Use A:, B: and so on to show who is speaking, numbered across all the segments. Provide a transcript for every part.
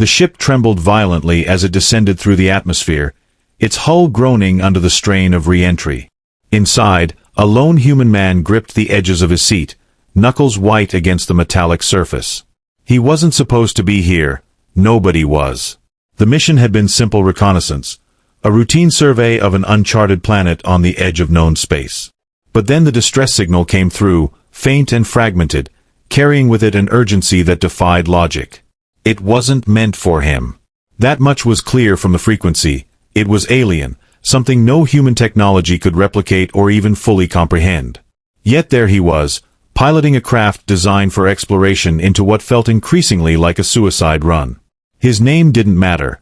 A: The ship trembled violently as it descended through the atmosphere, its hull groaning under the strain of re-entry. Inside, a lone human man gripped the edges of his seat, knuckles white against the metallic surface. He wasn't supposed to be here. Nobody was. The mission had been simple reconnaissance, a routine survey of an uncharted planet on the edge of known space. But then the distress signal came through, faint and fragmented, carrying with it an urgency that defied logic. It wasn't meant for him. That much was clear from the frequency. It was alien, something no human technology could replicate or even fully comprehend. Yet there he was, piloting a craft designed for exploration into what felt increasingly like a suicide run. His name didn't matter.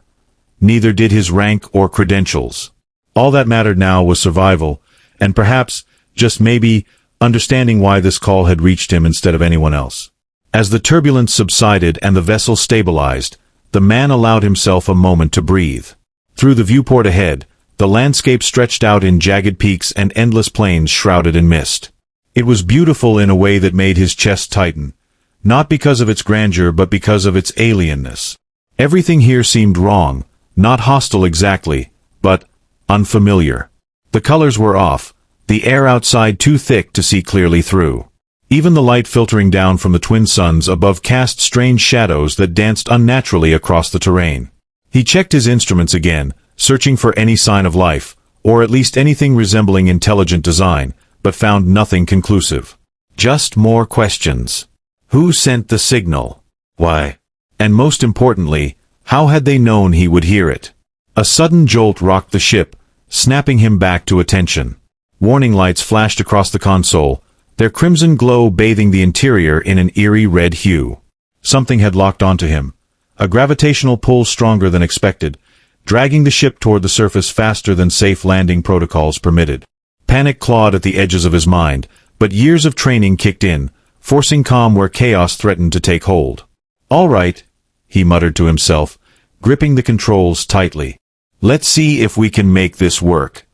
A: Neither did his rank or credentials. All that mattered now was survival, and perhaps, just maybe, understanding why this call had reached him instead of anyone else. As the turbulence subsided and the vessel stabilized, the man allowed himself a moment to breathe. Through the viewport ahead, the landscape stretched out in jagged peaks and endless plains shrouded in mist. It was beautiful in a way that made his chest tighten, not because of its grandeur but because of its alienness. Everything here seemed wrong, not hostile exactly, but unfamiliar. The colors were off, the air outside too thick to see clearly through. Even the light filtering down from the twin suns above cast strange shadows that danced unnaturally across the terrain. He checked his instruments again, searching for any sign of life, or at least anything resembling intelligent design, but found nothing conclusive. Just more questions. Who sent the signal? Why? And most importantly, how had they known he would hear it? A sudden jolt rocked the ship, snapping him back to attention. Warning lights flashed across the console, their crimson glow bathing the interior in an eerie red hue. Something had locked onto him. A gravitational pull stronger than expected, dragging the ship toward the surface faster than safe landing protocols permitted. Panic clawed at the edges of his mind, but years of training kicked in, forcing calm where chaos threatened to take hold. "All right," he muttered to himself, gripping the controls tightly. "Let's see if we can make this work."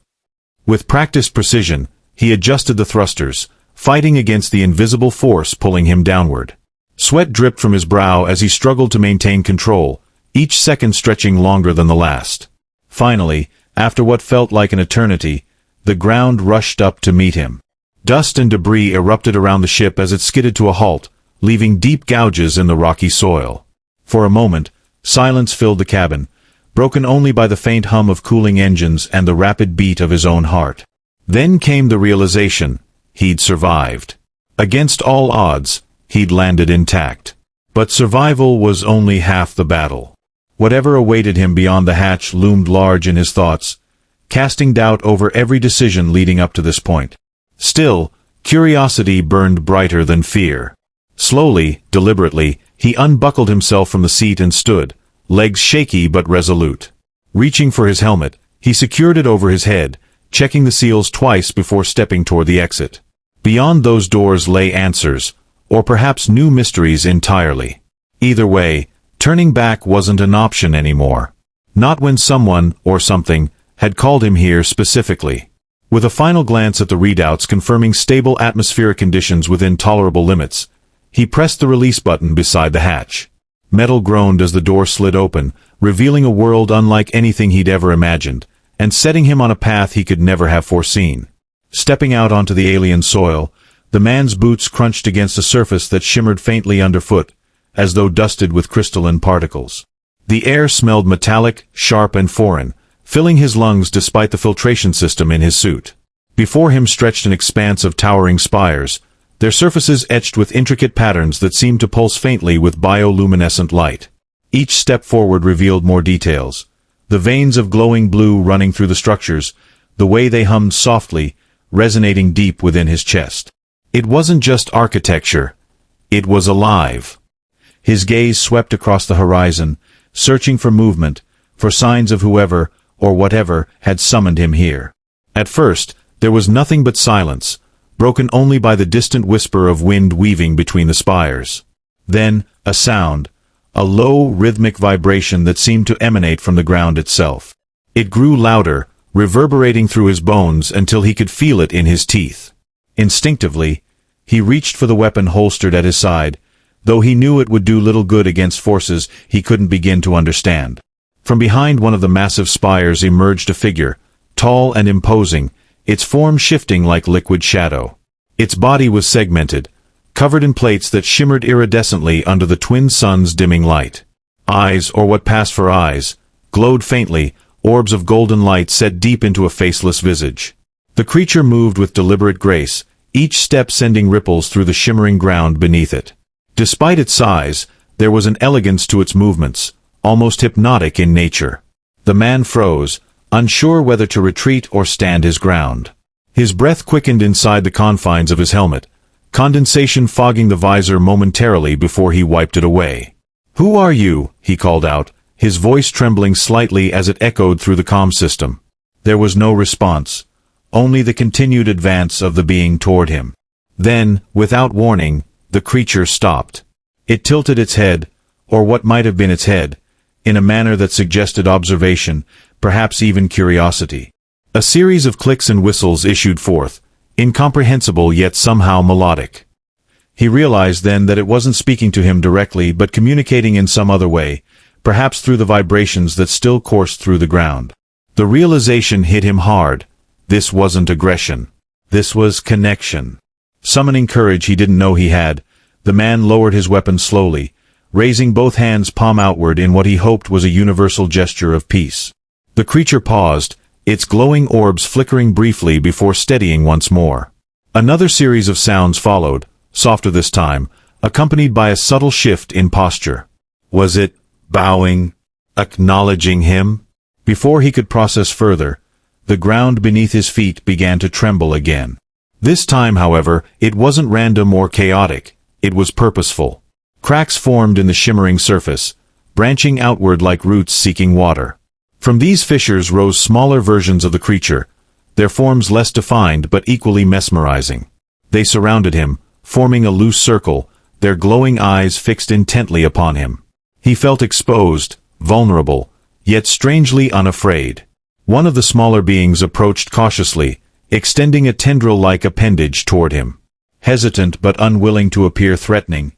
A: With practiced precision, he adjusted the thrusters, fighting against the invisible force pulling him downward. Sweat dripped from his brow as he struggled to maintain control, each second stretching longer than the last. Finally, after what felt like an eternity, the ground rushed up to meet him. Dust and debris erupted around the ship as it skidded to a halt, leaving deep gouges in the rocky soil. For a moment, silence filled the cabin, broken only by the faint hum of cooling engines and the rapid beat of his own heart. Then came the realization: he'd survived. Against all odds, he'd landed intact. But survival was only half the battle. Whatever awaited him beyond the hatch loomed large in his thoughts, casting doubt over every decision leading up to this point. Still, curiosity burned brighter than fear. Slowly, deliberately, he unbuckled himself from the seat and stood, legs shaky but resolute. Reaching for his helmet, he secured it over his head, checking the seals twice before stepping toward the exit. Beyond those doors lay answers, or perhaps new mysteries entirely. Either way, turning back wasn't an option anymore. Not when someone, or something, had called him here specifically. With a final glance at the readouts confirming stable atmospheric conditions within tolerable limits, he pressed the release button beside the hatch. Metal groaned as the door slid open, revealing a world unlike anything he'd ever imagined, and setting him on a path he could never have foreseen. Stepping out onto the alien soil, the man's boots crunched against a surface that shimmered faintly underfoot, as though dusted with crystalline particles. The air smelled metallic, sharp and foreign, filling his lungs despite the filtration system in his suit. Before him stretched an expanse of towering spires, their surfaces etched with intricate patterns that seemed to pulse faintly with bioluminescent light. Each step forward revealed more details. The veins of glowing blue running through the structures, the way they hummed softly, resonating deep within his chest. It wasn't just architecture. It was alive. His gaze swept across the horizon, searching for movement, for signs of whoever, or whatever, had summoned him here. At first, there was nothing but silence, broken only by the distant whisper of wind weaving between the spires. Then, a sound, a low, rhythmic vibration that seemed to emanate from the ground itself. It grew louder, reverberating through his bones until he could feel it in his teeth. Instinctively, he reached for the weapon holstered at his side, though he knew it would do little good against forces he couldn't begin to understand. From behind one of the massive spires emerged a figure, tall and imposing, its form shifting like liquid shadow. Its body was segmented, covered in plates that shimmered iridescently under the twin suns' dimming light. Eyes, or what passed for eyes, glowed faintly, orbs of golden light set deep into a faceless visage. The creature moved with deliberate grace, each step sending ripples through the shimmering ground beneath it. Despite its size, there was an elegance to its movements, almost hypnotic in nature. The man froze, unsure whether to retreat or stand his ground. His breath quickened inside the confines of his helmet, condensation fogging the visor momentarily before he wiped it away. "Who are you?" he called out, his voice trembling slightly as it echoed through the comm system. There was no response, only the continued advance of the being toward him. Then, without warning, the creature stopped. It tilted its head, or what might have been its head, in a manner that suggested observation, perhaps even curiosity. A series of clicks and whistles issued forth, incomprehensible yet somehow melodic. He realized then that it wasn't speaking to him directly but communicating in some other way, perhaps through the vibrations that still coursed through the ground. The realization hit him hard. This wasn't aggression. This was connection. Summoning courage he didn't know he had, the man lowered his weapon slowly, raising both hands palm outward in what he hoped was a universal gesture of peace. The creature paused, its glowing orbs flickering briefly before steadying once more. Another series of sounds followed, softer this time, accompanied by a subtle shift in posture. Was it bowing, acknowledging him? Before he could process further, the ground beneath his feet began to tremble again. This time, however, it wasn't random or chaotic, it was purposeful. Cracks formed in the shimmering surface, branching outward like roots seeking water. From these fissures rose smaller versions of the creature, their forms less defined but equally mesmerizing. They surrounded him, forming a loose circle, their glowing eyes fixed intently upon him. He felt exposed, vulnerable, yet strangely unafraid. One of the smaller beings approached cautiously, extending a tendril-like appendage toward him. Hesitant but unwilling to appear threatening,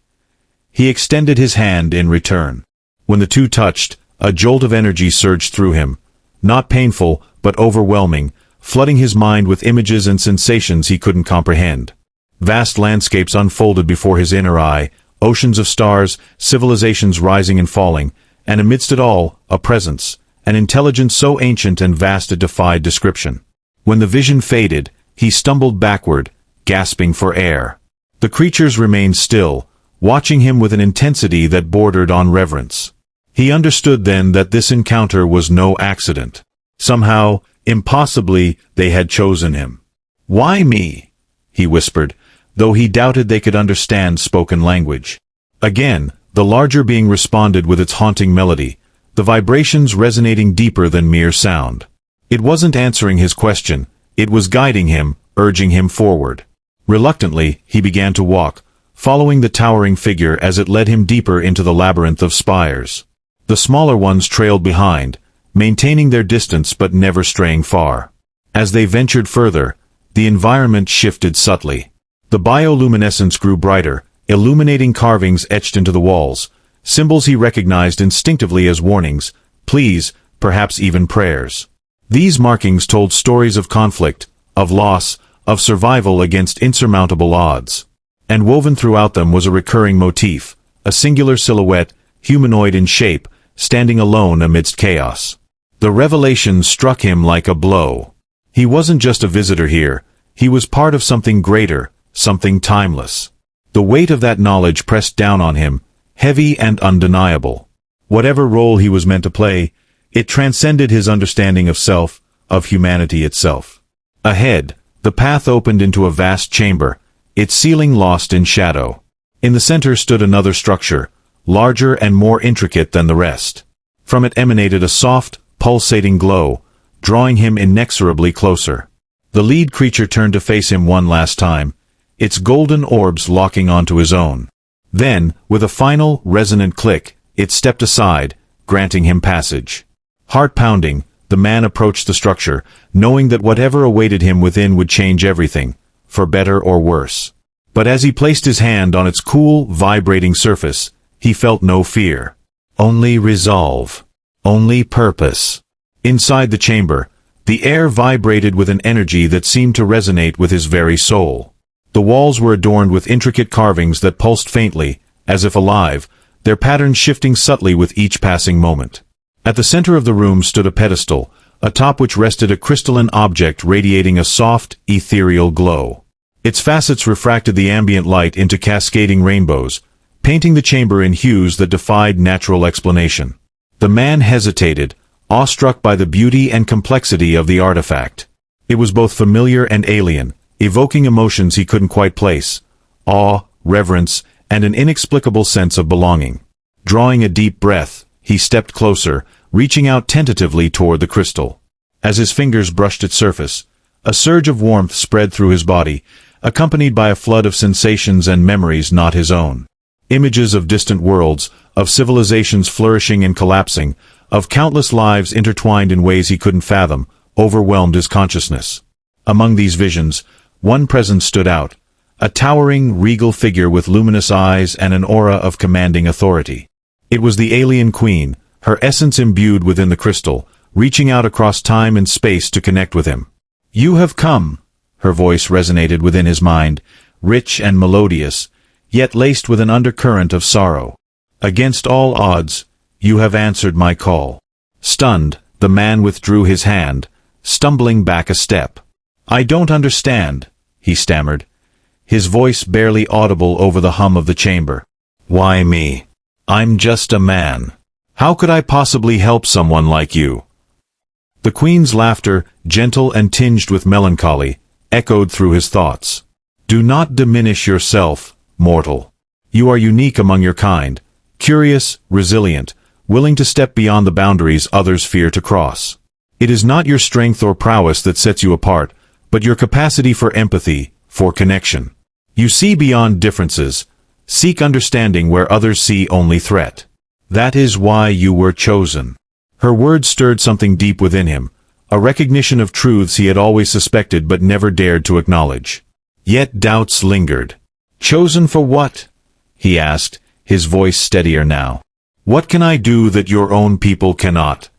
A: he extended his hand in return. When the two touched, a jolt of energy surged through him, not painful but overwhelming, flooding his mind with images and sensations he couldn't comprehend. Vast landscapes unfolded before his inner eye, oceans of stars, civilizations rising and falling, and amidst it all, a presence, an intelligence so ancient and vast it defied description. When the vision faded, he stumbled backward, gasping for air. The creatures remained still, watching him with an intensity that bordered on reverence. He understood then that this encounter was no accident. Somehow, impossibly, they had chosen him. "Why me?" he whispered, though he doubted they could understand spoken language. Again, the larger being responded with its haunting melody, the vibrations resonating deeper than mere sound. It wasn't answering his question, it was guiding him, urging him forward. Reluctantly, he began to walk, following the towering figure as it led him deeper into the labyrinth of spires. The smaller ones trailed behind, maintaining their distance but never straying far. As they ventured further, the environment shifted subtly. The bioluminescence grew brighter, illuminating carvings etched into the walls, symbols he recognized instinctively as warnings, pleas, perhaps even prayers. These markings told stories of conflict, of loss, of survival against insurmountable odds. And woven throughout them was a recurring motif, a singular silhouette, humanoid in shape, standing alone amidst chaos. The revelation struck him like a blow. He wasn't just a visitor here, he was part of something greater, something timeless. The weight of that knowledge pressed down on him, heavy and undeniable. Whatever role he was meant to play, it transcended his understanding of self, of humanity itself. Ahead, the path opened into a vast chamber, its ceiling lost in shadow. In the center stood another structure, larger and more intricate than the rest. From it emanated a soft, pulsating glow, drawing him inexorably closer. The lead creature turned to face him one last time, its golden orbs locking onto his own. Then, with a final, resonant click, it stepped aside, granting him passage. Heart-pounding, the man approached the structure, knowing that whatever awaited him within would change everything, for better or worse. But as he placed his hand on its cool, vibrating surface, he felt no fear. Only resolve. Only purpose. Inside the chamber, the air vibrated with an energy that seemed to resonate with his very soul. The walls were adorned with intricate carvings that pulsed faintly, as if alive, their patterns shifting subtly with each passing moment. At the center of the room stood a pedestal, atop which rested a crystalline object radiating a soft, ethereal glow. Its facets refracted the ambient light into cascading rainbows, painting the chamber in hues that defied natural explanation. The man hesitated, awestruck by the beauty and complexity of the artifact. It was both familiar and alien, evoking emotions he couldn't quite place: awe, reverence, and an inexplicable sense of belonging. Drawing a deep breath, he stepped closer, reaching out tentatively toward the crystal. As his fingers brushed its surface, a surge of warmth spread through his body, accompanied by a flood of sensations and memories not his own. Images of distant worlds, of civilizations flourishing and collapsing, of countless lives intertwined in ways he couldn't fathom, overwhelmed his consciousness. Among these visions, one presence stood out, a towering, regal figure with luminous eyes and an aura of commanding authority. It was the alien queen, her essence imbued within the crystal, reaching out across time and space to connect with him. "You have come," her voice resonated within his mind, rich and melodious, yet laced with an undercurrent of sorrow. "Against all odds, you have answered my call." Stunned, the man withdrew his hand, stumbling back a step. "I don't understand," he stammered, his voice barely audible over the hum of the chamber. "Why me? I'm just a man. How could I possibly help someone like you?" The queen's laughter, gentle and tinged with melancholy, echoed through his thoughts. "Do not diminish yourself, mortal. You are unique among your kind, curious, resilient, willing to step beyond the boundaries others fear to cross. It is not your strength or prowess that sets you apart, but your capacity for empathy, for connection. You see beyond differences, seek understanding where others see only threat. That is why you were chosen." Her words stirred something deep within him, a recognition of truths he had always suspected but never dared to acknowledge. Yet doubts lingered. "Chosen for what?" he asked, his voice steadier now. "What can I do that your own people cannot?"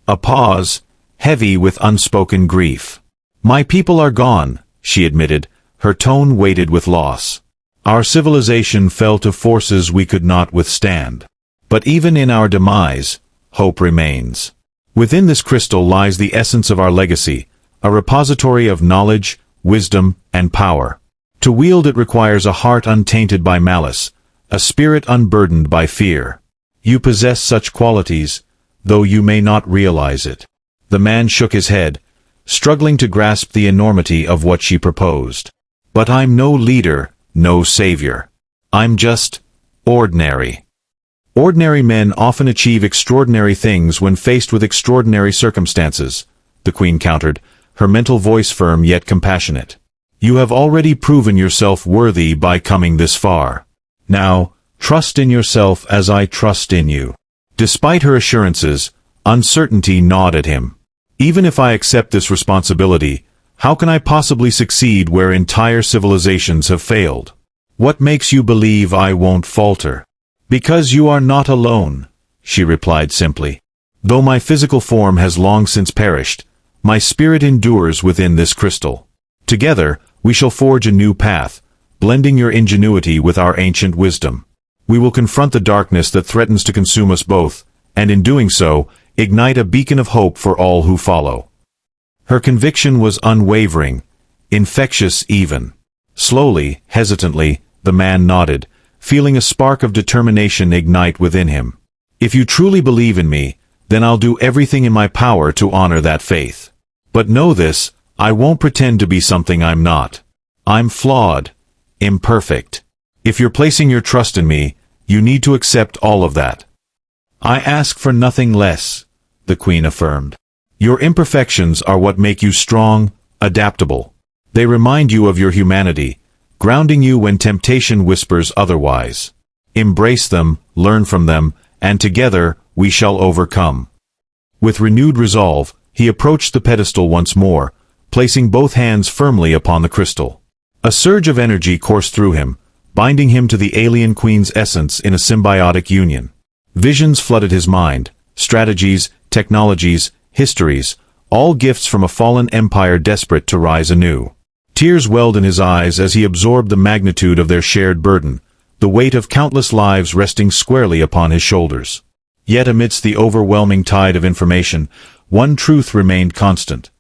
A: A pause, heavy with unspoken grief. "My people are gone," she admitted, her tone weighted with loss. "Our civilization fell to forces we could not withstand. But even in our demise, hope remains. Within this crystal lies the essence of our legacy, a repository of knowledge, wisdom, and power. To wield it requires a heart untainted by malice, a spirit unburdened by fear. You possess such qualities, though you may not realize it." The man shook his head, struggling to grasp the enormity of what she proposed. "But I'm no leader, no savior. I'm just ordinary." "Ordinary men often achieve extraordinary things when faced with extraordinary circumstances," the queen countered, her mental voice firm yet compassionate. "You have already proven yourself worthy by coming this far. Now, trust in yourself as I trust in you." Despite her assurances, uncertainty gnawed at him. "Even if I accept this responsibility, how can I possibly succeed where entire civilizations have failed? What makes you believe I won't falter?" "Because you are not alone," she replied simply. "Though my physical form has long since perished, my spirit endures within this crystal. Together, we shall forge a new path, blending your ingenuity with our ancient wisdom. We will confront the darkness that threatens to consume us both, and in doing so, ignite a beacon of hope for all who follow." Her conviction was unwavering, infectious even. Slowly, hesitantly, the man nodded, feeling a spark of determination ignite within him. "If you truly believe in me, then I'll do everything in my power to honor that faith. But know this, I won't pretend to be something I'm not. I'm flawed, imperfect. If you're placing your trust in me, you need to accept all of that." "I ask for nothing less," the queen affirmed. "Your imperfections are what make you strong, adaptable. They remind you of your humanity, grounding you when temptation whispers otherwise. Embrace them, learn from them, and together we shall overcome." With renewed resolve, he approached the pedestal once more, placing both hands firmly upon the crystal. A surge of energy coursed through him, binding him to the alien queen's essence in a symbiotic union. Visions flooded his mind, strategies, technologies, histories, all gifts from a fallen empire desperate to rise anew. Tears welled in his eyes as he absorbed the magnitude of their shared burden, the weight of countless lives resting squarely upon his shoulders. Yet amidst the overwhelming tide of information, one truth remained constant.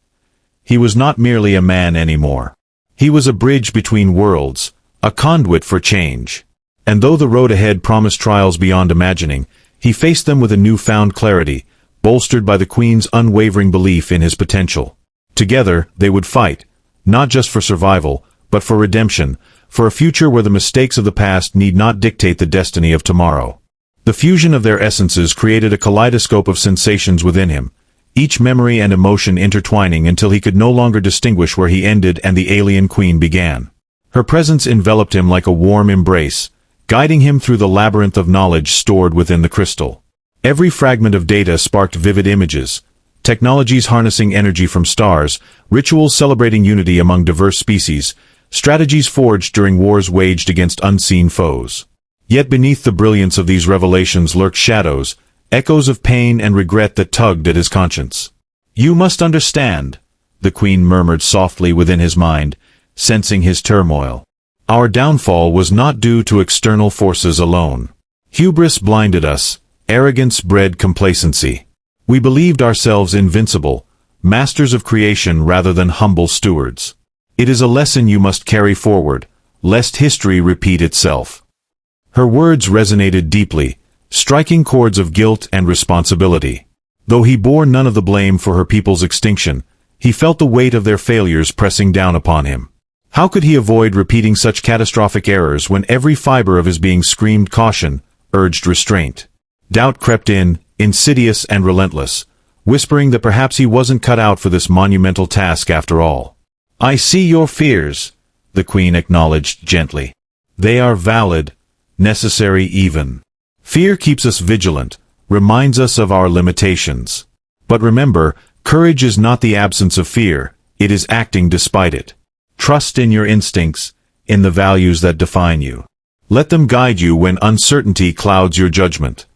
A: He was not merely a man anymore. He was a bridge between worlds, a conduit for change. And though the road ahead promised trials beyond imagining, he faced them with a newfound clarity, bolstered by the Queen's unwavering belief in his potential. Together, they would fight, not just for survival, but for redemption, for a future where the mistakes of the past need not dictate the destiny of tomorrow. The fusion of their essences created a kaleidoscope of sensations within him, each memory and emotion intertwining until he could no longer distinguish where he ended and the alien queen began. Her presence enveloped him like a warm embrace, guiding him through the labyrinth of knowledge stored within the crystal. Every fragment of data sparked vivid images, technologies harnessing energy from stars, rituals celebrating unity among diverse species, strategies forged during wars waged against unseen foes. Yet beneath the brilliance of these revelations lurked shadows, echoes of pain and regret that tugged at his conscience. "You must understand," the Queen murmured softly within his mind, sensing his turmoil. "Our downfall was not due to external forces alone. Hubris blinded us, arrogance bred complacency. We believed ourselves invincible, masters of creation rather than humble stewards. It is a lesson you must carry forward, lest history repeat itself." Her words resonated deeply, striking chords of guilt and responsibility. Though he bore none of the blame for her people's extinction, he felt the weight of their failures pressing down upon him. How could he avoid repeating such catastrophic errors when every fiber of his being screamed caution, urged restraint? Doubt crept in, insidious and relentless, whispering that perhaps he wasn't cut out for this monumental task after all. "I see your fears," the Queen acknowledged gently. "They are valid, necessary even. Fear keeps us vigilant, reminds us of our limitations. But remember, courage is not the absence of fear, it is acting despite it. Trust in your instincts, in the values that define you. Let them guide you when uncertainty clouds your judgment."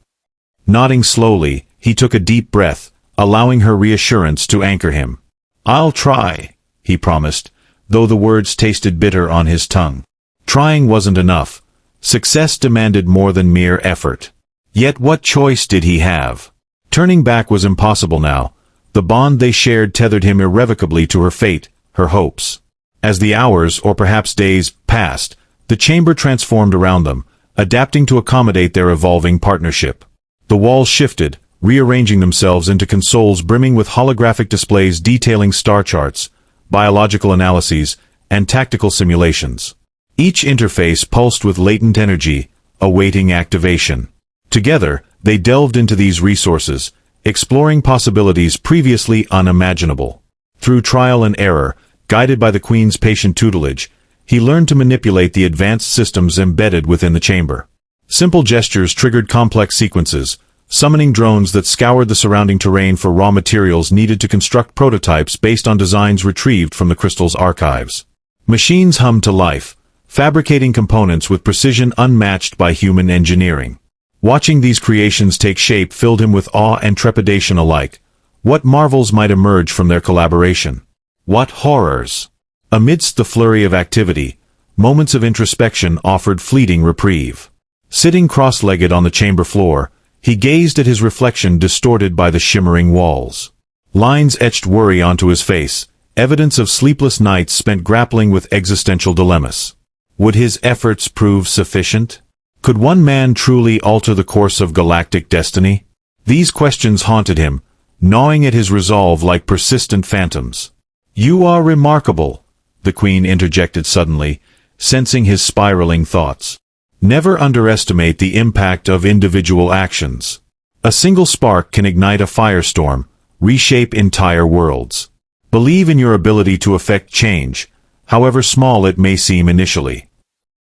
A: Nodding slowly, he took a deep breath, allowing her reassurance to anchor him. "I'll try," he promised, though the words tasted bitter on his tongue. Trying wasn't enough. Success demanded more than mere effort. Yet what choice did he have? Turning back was impossible now. The bond they shared tethered him irrevocably to her fate, her hopes. As the hours, or perhaps days, passed, the chamber transformed around them, adapting to accommodate their evolving partnership. The walls shifted, rearranging themselves into consoles brimming with holographic displays detailing star charts, biological analyses, and tactical simulations. Each interface pulsed with latent energy, awaiting activation. Together, they delved into these resources, exploring possibilities previously unimaginable. Through trial and error, guided by the Queen's patient tutelage, he learned to manipulate the advanced systems embedded within the chamber. Simple gestures triggered complex sequences, summoning drones that scoured the surrounding terrain for raw materials needed to construct prototypes based on designs retrieved from the crystal's archives. Machines hummed to life, fabricating components with precision unmatched by human engineering. Watching these creations take shape filled him with awe and trepidation alike. What marvels might emerge from their collaboration? What horrors? Amidst the flurry of activity, moments of introspection offered fleeting reprieve. Sitting cross-legged on the chamber floor, he gazed at his reflection distorted by the shimmering walls. Lines etched worry onto his face, evidence of sleepless nights spent grappling with existential dilemmas. Would his efforts prove sufficient? Could one man truly alter the course of galactic destiny? These questions haunted him, gnawing at his resolve like persistent phantoms. "You are remarkable," the Queen interjected suddenly, sensing his spiraling thoughts. "Never underestimate the impact of individual actions. A single spark can ignite a firestorm, reshape entire worlds. Believe in your ability to affect change, however small it may seem initially."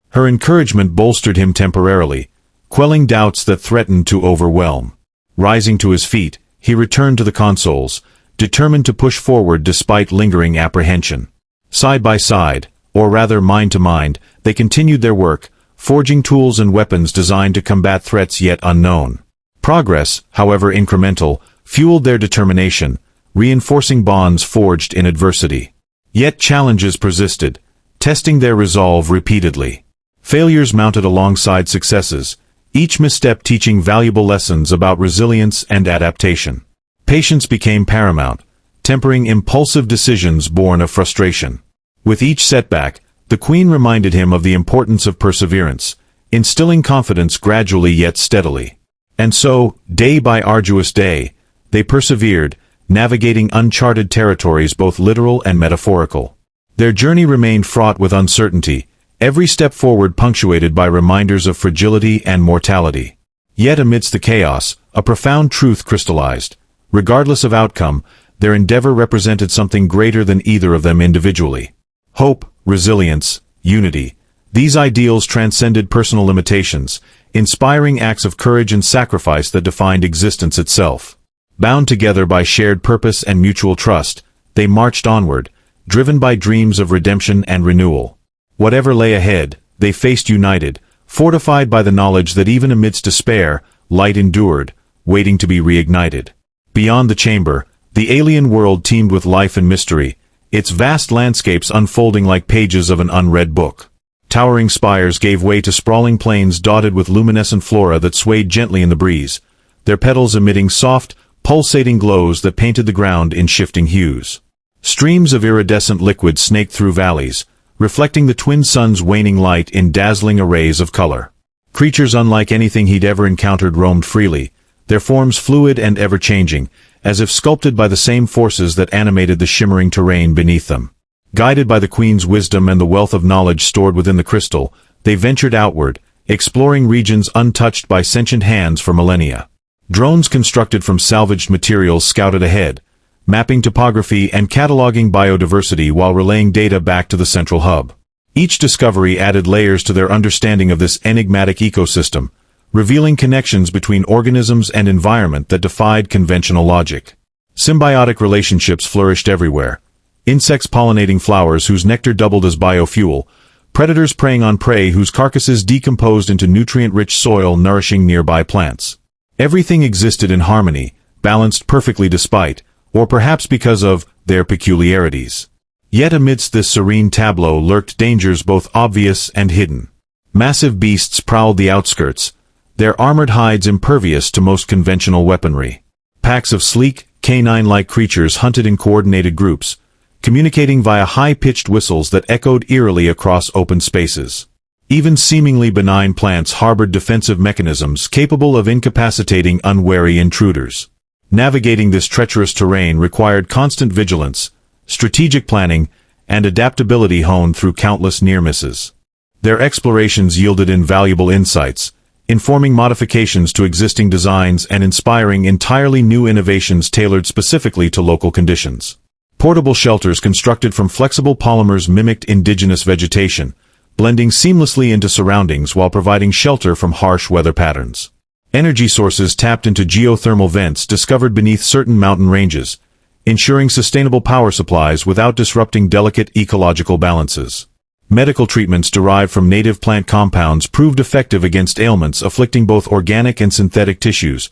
A: Her encouragement bolstered him temporarily, quelling doubts that threatened to overwhelm. Rising to his feet, he returned to the consoles, determined to push forward despite lingering apprehension. Side by side, or rather mind to mind, they continued their work, forging tools and weapons designed to combat threats yet unknown. Progress, however incremental, fueled their determination, reinforcing bonds forged in adversity. Yet challenges persisted, testing their resolve repeatedly. Failures mounted alongside successes, each misstep teaching valuable lessons about resilience and adaptation. Patience became paramount, tempering impulsive decisions born of frustration. With each setback, the Queen reminded him of the importance of perseverance, instilling confidence gradually yet steadily. And so, day by arduous day, they persevered, navigating uncharted territories both literal and metaphorical. Their journey remained fraught with uncertainty, every step forward punctuated by reminders of fragility and mortality. Yet amidst the chaos, a profound truth crystallized. Regardless of outcome, their endeavor represented something greater than either of them individually. Hope, resilience, unity. These ideals transcended personal limitations, inspiring acts of courage and sacrifice that defined existence itself. Bound together by shared purpose and mutual trust, they marched onward, driven by dreams of redemption and renewal. Whatever lay ahead, they faced united, fortified by the knowledge that even amidst despair, light endured, waiting to be reignited. Beyond the chamber, the alien world teemed with life and mystery, its vast landscapes unfolding like pages of an unread book. Towering spires gave way to sprawling plains dotted with luminescent flora that swayed gently in the breeze, their petals emitting soft, pulsating glows that painted the ground in shifting hues. Streams of iridescent liquid snaked through valleys, reflecting the twin suns' waning light in dazzling arrays of color. Creatures unlike anything he'd ever encountered roamed freely, their forms fluid and ever-changing, as if sculpted by the same forces that animated the shimmering terrain beneath them. Guided by the Queen's wisdom and the wealth of knowledge stored within the crystal, they ventured outward, exploring regions untouched by sentient hands for millennia. Drones constructed from salvaged materials scouted ahead, mapping topography and cataloging biodiversity while relaying data back to the central hub. Each discovery added layers to their understanding of this enigmatic ecosystem, revealing connections between organisms and environment that defied conventional logic. Symbiotic relationships flourished everywhere. Insects pollinating flowers whose nectar doubled as biofuel, predators preying on prey whose carcasses decomposed into nutrient-rich soil nourishing nearby plants. Everything existed in harmony, balanced perfectly despite, or perhaps because of, their peculiarities. Yet amidst this serene tableau lurked dangers both obvious and hidden. Massive beasts prowled the outskirts, their armored hides impervious to most conventional weaponry. Packs of sleek, canine-like creatures hunted in coordinated groups, communicating via high-pitched whistles that echoed eerily across open spaces. Even seemingly benign plants harbored defensive mechanisms capable of incapacitating unwary intruders. Navigating this treacherous terrain required constant vigilance, strategic planning, and adaptability honed through countless near misses. Their explorations yielded invaluable insights, informing modifications to existing designs and inspiring entirely new innovations tailored specifically to local conditions. Portable shelters constructed from flexible polymers mimicked indigenous vegetation, blending seamlessly into surroundings while providing shelter from harsh weather patterns. Energy sources tapped into geothermal vents discovered beneath certain mountain ranges, ensuring sustainable power supplies without disrupting delicate ecological balances. Medical treatments derived from native plant compounds proved effective against ailments afflicting both organic and synthetic tissues,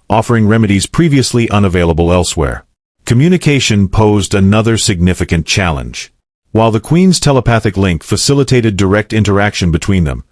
A: offering remedies previously unavailable elsewhere. Communication posed another significant challenge. While the Queen's telepathic link facilitated direct interaction between them,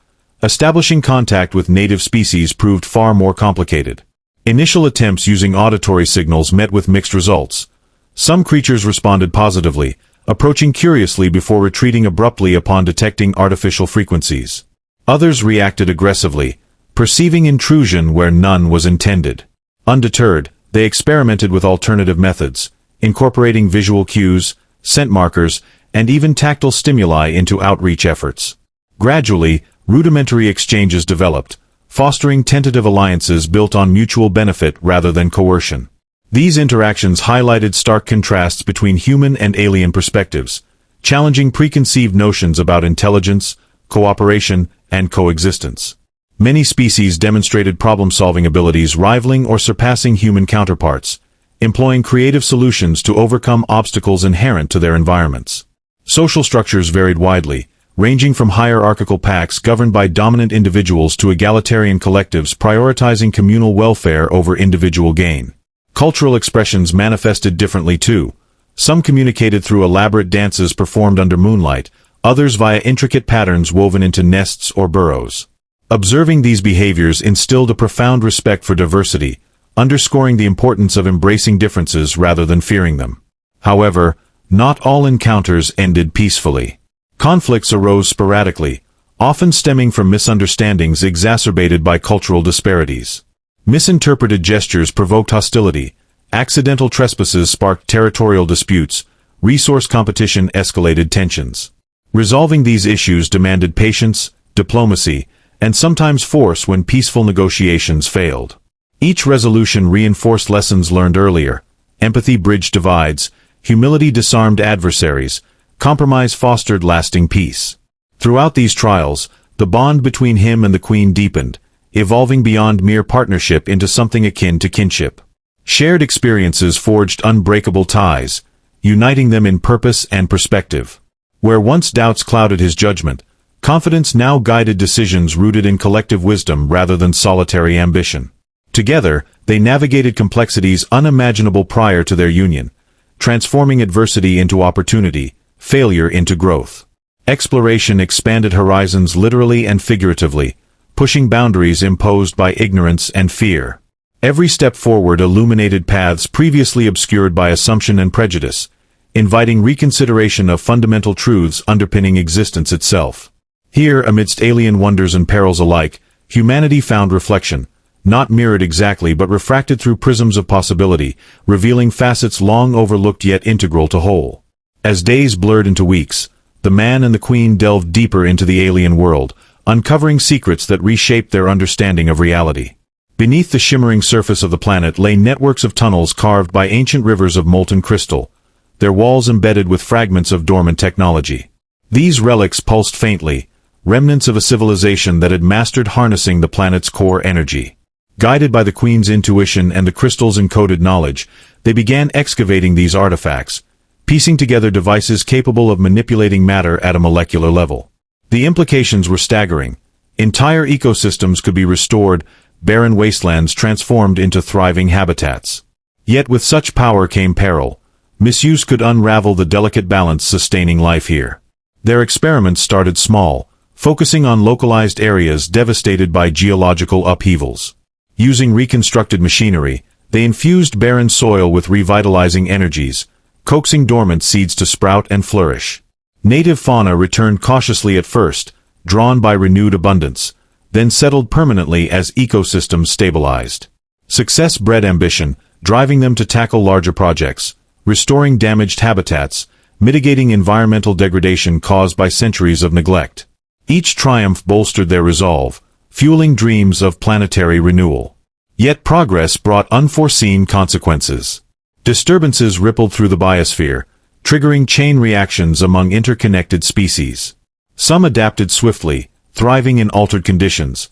A: establishing contact with native species proved far more complicated. Initial attempts using auditory signals met with mixed results. Some creatures responded positively, approaching curiously before retreating abruptly upon detecting artificial frequencies. Others reacted aggressively, perceiving intrusion where none was intended. Undeterred, they experimented with alternative methods, incorporating visual cues, scent markers, and even tactile stimuli into outreach efforts. Gradually, rudimentary exchanges developed, fostering tentative alliances built on mutual benefit rather than coercion. These interactions highlighted stark contrasts between human and alien perspectives, challenging preconceived notions about intelligence, cooperation, and coexistence. Many species demonstrated problem-solving abilities rivaling or surpassing human counterparts, employing creative solutions to overcome obstacles inherent to their environments. Social structures varied widely, ranging from hierarchical pacts governed by dominant individuals to egalitarian collectives prioritizing communal welfare over individual gain. Cultural expressions manifested differently too. Some communicated through elaborate dances performed under moonlight, others via intricate patterns woven into nests or burrows. Observing these behaviors instilled a profound respect for diversity, underscoring the importance of embracing differences rather than fearing them. However, not all encounters ended peacefully. Conflicts arose sporadically, often stemming from misunderstandings exacerbated by cultural disparities. Misinterpreted gestures provoked hostility, accidental trespasses sparked territorial disputes, resource competition escalated tensions. Resolving these issues demanded patience, diplomacy, and sometimes force when peaceful negotiations failed. Each resolution reinforced lessons learned earlier. Empathy bridged divides, humility disarmed adversaries, compromise fostered lasting peace. Throughout these trials, the bond between him and the Queen deepened, evolving beyond mere partnership into something akin to kinship. Shared experiences forged unbreakable ties, uniting them in purpose and perspective. Where once doubts clouded his judgment, confidence now guided decisions rooted in collective wisdom rather than solitary ambition. Together, they navigated complexities unimaginable prior to their union, transforming adversity into opportunity, failure into growth. Exploration expanded horizons literally and figuratively, pushing boundaries imposed by ignorance and fear. Every step forward illuminated paths previously obscured by assumption and prejudice, inviting reconsideration of fundamental truths underpinning existence itself. Here, amidst alien wonders and perils alike, humanity found reflection, not mirrored exactly but refracted through prisms of possibility, revealing facets long overlooked yet integral to whole. As days blurred into weeks, the man and the Queen delved deeper into the alien world, uncovering secrets that reshaped their understanding of reality. Beneath the shimmering surface of the planet lay networks of tunnels carved by ancient rivers of molten crystal, their walls embedded with fragments of dormant technology. These relics pulsed faintly, remnants of a civilization that had mastered harnessing the planet's core energy. Guided by the Queen's intuition and the crystal's encoded knowledge, they began excavating these artifacts, piecing together devices capable of manipulating matter at a molecular level. The implications were staggering. Entire ecosystems could be restored, barren wastelands transformed into thriving habitats. Yet with such power came peril. Misuse could unravel the delicate balance sustaining life here. Their experiments started small, focusing on localized areas devastated by geological upheavals. Using reconstructed machinery, they infused barren soil with revitalizing energies, coaxing dormant seeds to sprout and flourish. Native fauna returned cautiously at first, drawn by renewed abundance, then settled permanently as ecosystems stabilized. Success bred ambition, driving them to tackle larger projects, restoring damaged habitats, mitigating environmental degradation caused by centuries of neglect. Each triumph bolstered their resolve, fueling dreams of planetary renewal. Yet progress brought unforeseen consequences. Disturbances rippled through the biosphere, triggering chain reactions among interconnected species. Some adapted swiftly, thriving in altered conditions.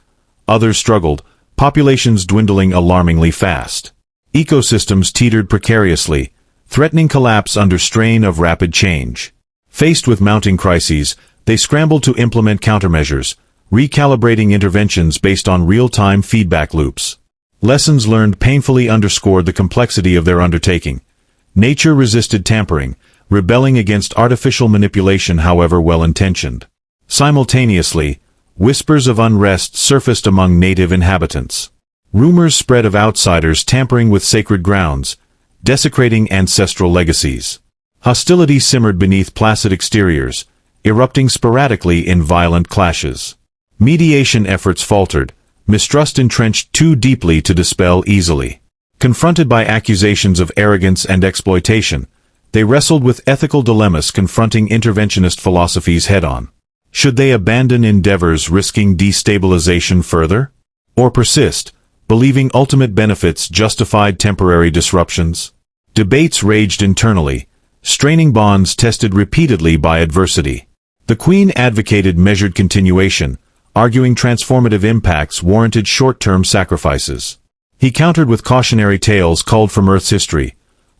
A: Others struggled, populations dwindling alarmingly fast. Ecosystems teetered precariously, threatening collapse under strain of rapid change. Faced with mounting crises, they scrambled to implement countermeasures, recalibrating interventions based on real-time feedback loops. Lessons learned painfully underscored the complexity of their undertaking. Nature resisted tampering, rebelling against artificial manipulation however well-intentioned. Simultaneously, whispers of unrest surfaced among native inhabitants. Rumors spread of outsiders tampering with sacred grounds, desecrating ancestral legacies. Hostility simmered beneath placid exteriors, erupting sporadically in violent clashes. Mediation efforts faltered, mistrust entrenched too deeply to dispel easily. Confronted by accusations of arrogance and exploitation, they wrestled with ethical dilemmas confronting interventionist philosophies head-on. Should they abandon endeavors risking destabilization further? Or persist, believing ultimate benefits justified temporary disruptions? Debates raged internally, straining bonds tested repeatedly by adversity. The Queen advocated measured continuation, arguing transformative impacts warranted short-term sacrifices. He countered with cautionary tales culled from Earth's history,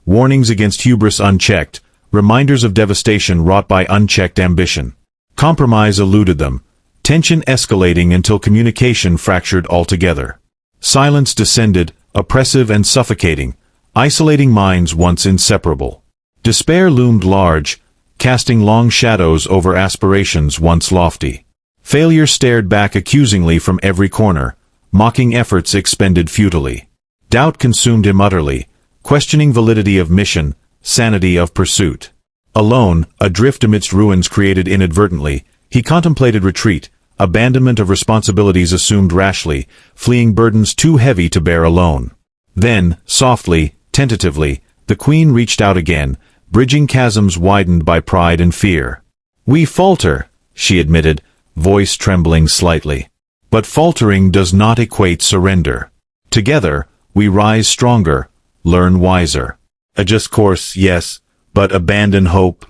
A: warnings against hubris unchecked, reminders of devastation wrought by unchecked ambition. Compromise eluded them, tension escalating until communication fractured altogether. Silence descended, oppressive and suffocating, isolating minds once inseparable. Despair loomed large, casting long shadows over aspirations once lofty. Failure stared back accusingly from every corner, mocking efforts expended futilely. Doubt consumed him utterly, questioning validity of mission, sanity of pursuit. Alone, adrift amidst ruins created inadvertently, he contemplated retreat, abandonment of responsibilities assumed rashly, fleeing burdens too heavy to bear alone. Then, softly, tentatively, the Queen reached out again, bridging chasms widened by pride and fear. "We falter," she admitted, voice trembling slightly. "But faltering does not equate surrender. Together, we rise stronger, learn wiser. Adjust course, yes, but abandon hope?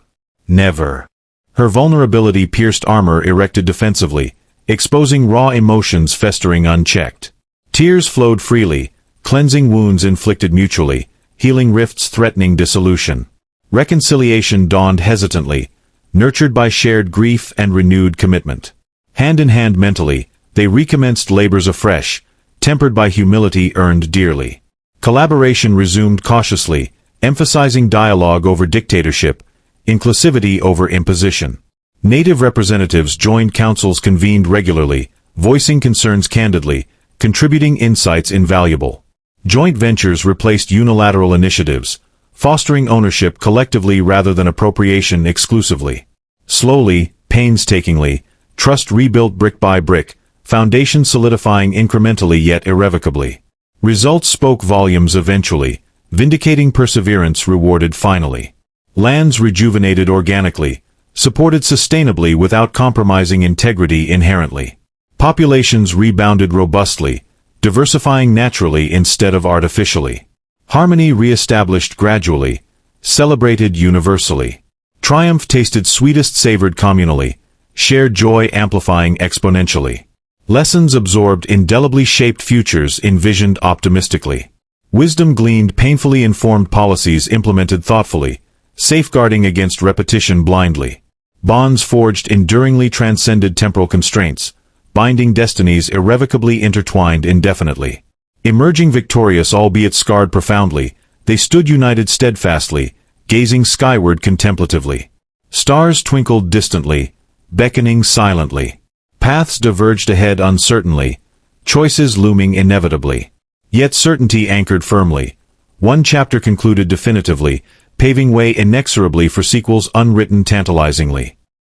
A: Never." Her vulnerability pierced armor erected defensively, exposing raw emotions festering unchecked. Tears flowed freely, cleansing wounds inflicted mutually, healing rifts threatening dissolution. Reconciliation dawned hesitantly, nurtured by shared grief and renewed commitment. Hand in hand mentally, they recommenced labors afresh, tempered by humility earned dearly. Collaboration resumed cautiously, emphasizing dialogue over dictatorship, inclusivity over imposition. Native representatives joined councils convened regularly, voicing concerns candidly, contributing insights invaluable. Joint ventures replaced unilateral initiatives, fostering ownership collectively rather than appropriation exclusively. Slowly, painstakingly, trust rebuilt brick by brick, foundation solidifying incrementally yet irrevocably. Results spoke volumes eventually, vindicating perseverance rewarded finally. Lands rejuvenated organically, supported sustainably without compromising integrity inherently. Populations rebounded robustly, diversifying naturally instead of artificially. Harmony re-established gradually, celebrated universally. Triumph tasted sweetest savored communally, shared joy amplifying exponentially. Lessons absorbed indelibly shaped futures envisioned optimistically. Wisdom gleaned painfully informed policies implemented thoughtfully, safeguarding against repetition blindly. Bonds forged enduringly transcended temporal constraints, binding destinies irrevocably intertwined indefinitely. Emerging victorious albeit scarred profoundly, they stood united steadfastly, gazing skyward contemplatively. Stars twinkled distantly, beckoning silently. Paths diverged ahead uncertainly, choices looming inevitably. Yet certainty anchored firmly. One chapter concluded definitively, paving way inexorably for sequels unwritten tantalizingly.